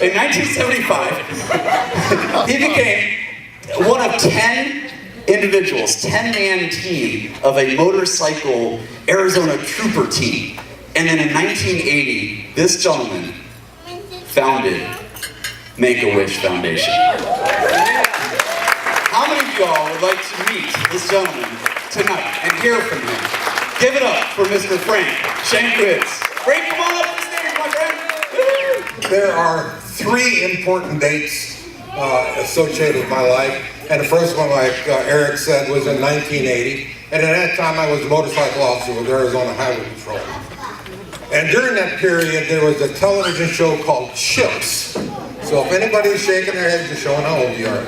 In 1975, he became one of 10 individuals, 10-man team of a motorcycle Arizona trooper team. And then in 1980, this gentleman founded Make-A-Wish Foundation. How many of y'all would like to meet this gentleman tonight and hear from him? Give it up for Mr. Frank Shankwitz. Frank, come on up to the stage, my friend. There are 3 important dates associated with my life. And the first one, like Eric said, was in 1980. And at that time, I was a motorcycle officer with Arizona Highway Patrol. And during that period, there was a television show called Chips. So if anybody's shaking their heads, you're showing how old you are.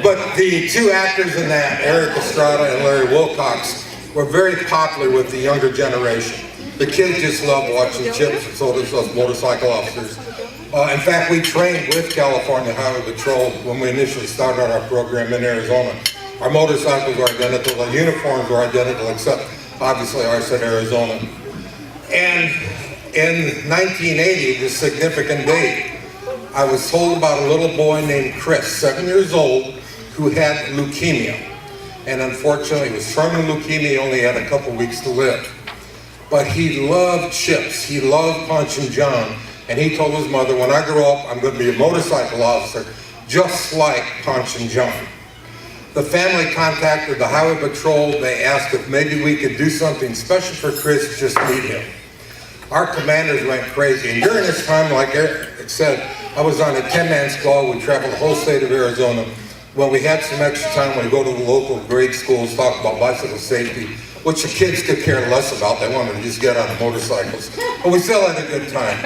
But the 2 actors in that, Eric Estrada and Larry Wilcox, were very popular with the younger generation. The kids just loved watching Chips, and so did us motorcycle officers. In fact, we trained with California Highway Patrol when we initially started our program in Arizona. Our motorcycles were identical, our uniforms were identical, except obviously ours said Arizona. And in 1980, the significant date, I was told about a little boy named Chris, 7 years old, who had leukemia. And unfortunately, it was terminal leukemia, he only had a couple weeks to live. But he loved Chips, he loved Punch and John, and he told his mother, when I grow up, I'm going to be a motorcycle officer, just like Punch and John. The family contacted the Highway Patrol. They asked if maybe we could do something special for Chris, just meet him. Our commanders went crazy, and during this time, like Eric said, I was on a 10-man squad. We traveled the whole state of Arizona. When we had some extra time, we'd go to the local grade schools, talk about bicycle safety, which the kids could care less about. They wanted to just get on the motorcycles. But we still had a good time.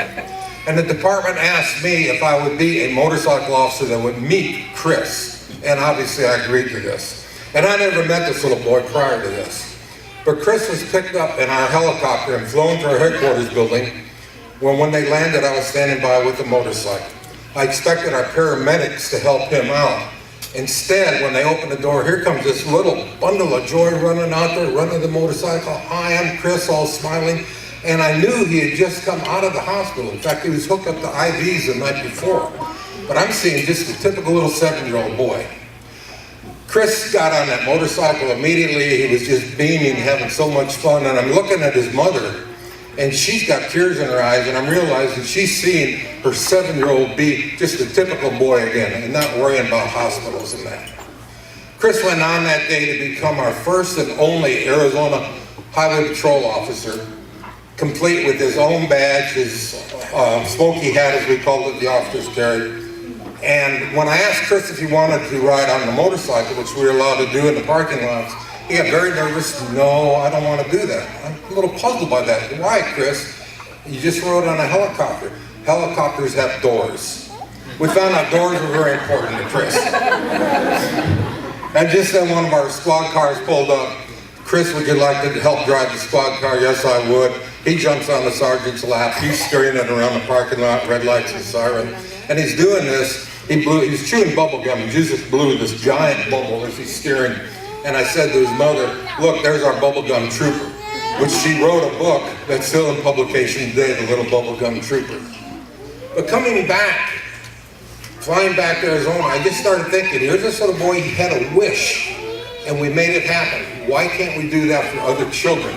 And the department asked me if I would be a motorcycle officer that would meet Chris. And obviously I agreed to this. And I never met this little boy prior to this. But Chris was picked up in our helicopter and flown to our headquarters building, when they landed, I was standing by with a motorcycle. I expected our paramedics to help him out. Instead, when they opened the door, here comes this little bundle of joy running out there, running the motorcycle. Hi, I'm Chris, all smiling. And I knew he had just come out of the hospital. In fact, he was hooked up to IVs the night before. But I'm seeing just a typical little 7-year-old boy. Chris got on that motorcycle immediately. He was just beaming, having so much fun. And I'm looking at his mother, and she's got tears in her eyes, and I'm realizing she's seeing her 7-year-old be just a typical boy again, and not worrying about hospitals and that. Chris went on that day to become our first and only Arizona Highway Patrol officer, complete with his own badge, his smoky hat, as we called it, the officers carried. And when I asked Chris if he wanted to ride on the motorcycle, which we were allowed to do in the parking lots, he got very nervous. No, I don't want to do that. I'm a little puzzled by that. Why, Chris? You just rode on a helicopter. Helicopters have doors. We found out doors were very important to Chris. And just then one of our squad cars pulled up. Chris, would you like to help drive the squad car? Yes, I would. He jumps on the sergeant's lap. He's scurrying it around the parking lot, red lights and siren. And he's doing this. He was chewing bubble gum. He just blew this giant bubble as he's steering. And I said to his mother, look, there's our bubblegum trooper, which she wrote a book that's still in publication today, The Little Bubblegum Trooper. But coming back, flying back to Arizona, I just started thinking, here's this little boy, he had a wish, and we made it happen. Why can't we do that for other children?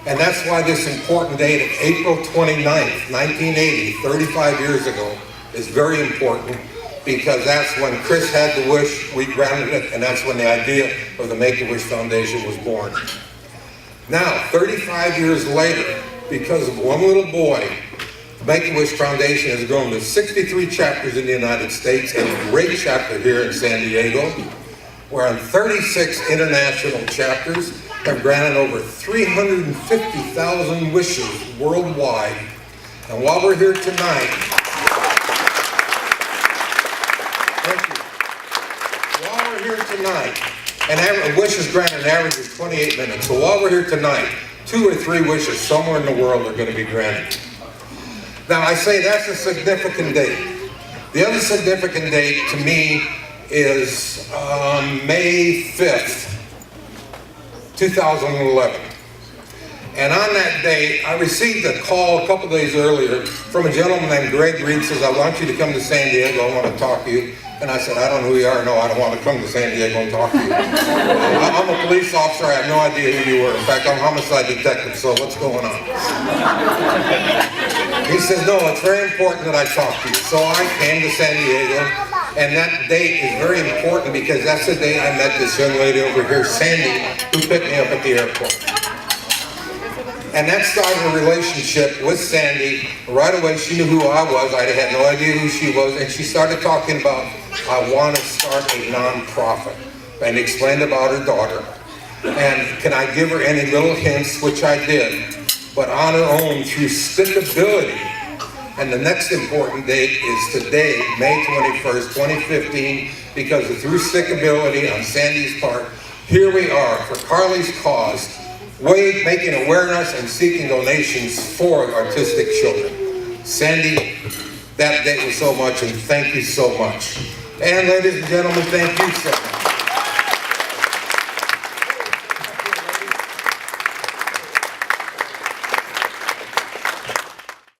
And that's why this important date of April 29th, 1980, 35 years ago, is very important, because that's when Chris had the wish, we granted it, and that's when the idea of the Make-A-Wish Foundation was born. Now, 35 years later, because of one little boy, the Make-A-Wish Foundation has grown to 63 chapters in the United States and a great chapter here in San Diego. We're on 36 international chapters, have granted over 350,000 wishes worldwide. And while we're here tonight, and a wish is granted an average of 28 minutes. So while we're here tonight, 2 or 3 wishes somewhere in the world are going to be granted. Now I say that's a significant date. The other significant date to me is May 5th, 2011. And on that day, I received a call a couple days earlier from a gentleman named Greg Reed. Says, I want you to come to San Diego. I want to talk to you. And I said, I don't know who you are. No, I don't want to come to San Diego and talk to you. I'm a police officer. I have no idea who you were. In fact, I'm a homicide detective. So what's going on? He says, no, it's very important that I talk to you. So I came to San Diego. And that date is very important because that's the day I met this young lady over here, Sandy, who picked me up at the airport. And that started a relationship with Sandy. Right away, she knew who I was. I had no idea who she was. And she started talking about, I want to start a nonprofit. And explained about her daughter. And can I give her any little hints, which I did. But on her own, through stickability. And the next important date is today, May 21st, 2015, because through stickability on Sandy's part, here we are for Carly's cause, making awareness and seeking donations for autistic children. Sandy, that date was so much, and thank you so much. And ladies and gentlemen, thank you so much.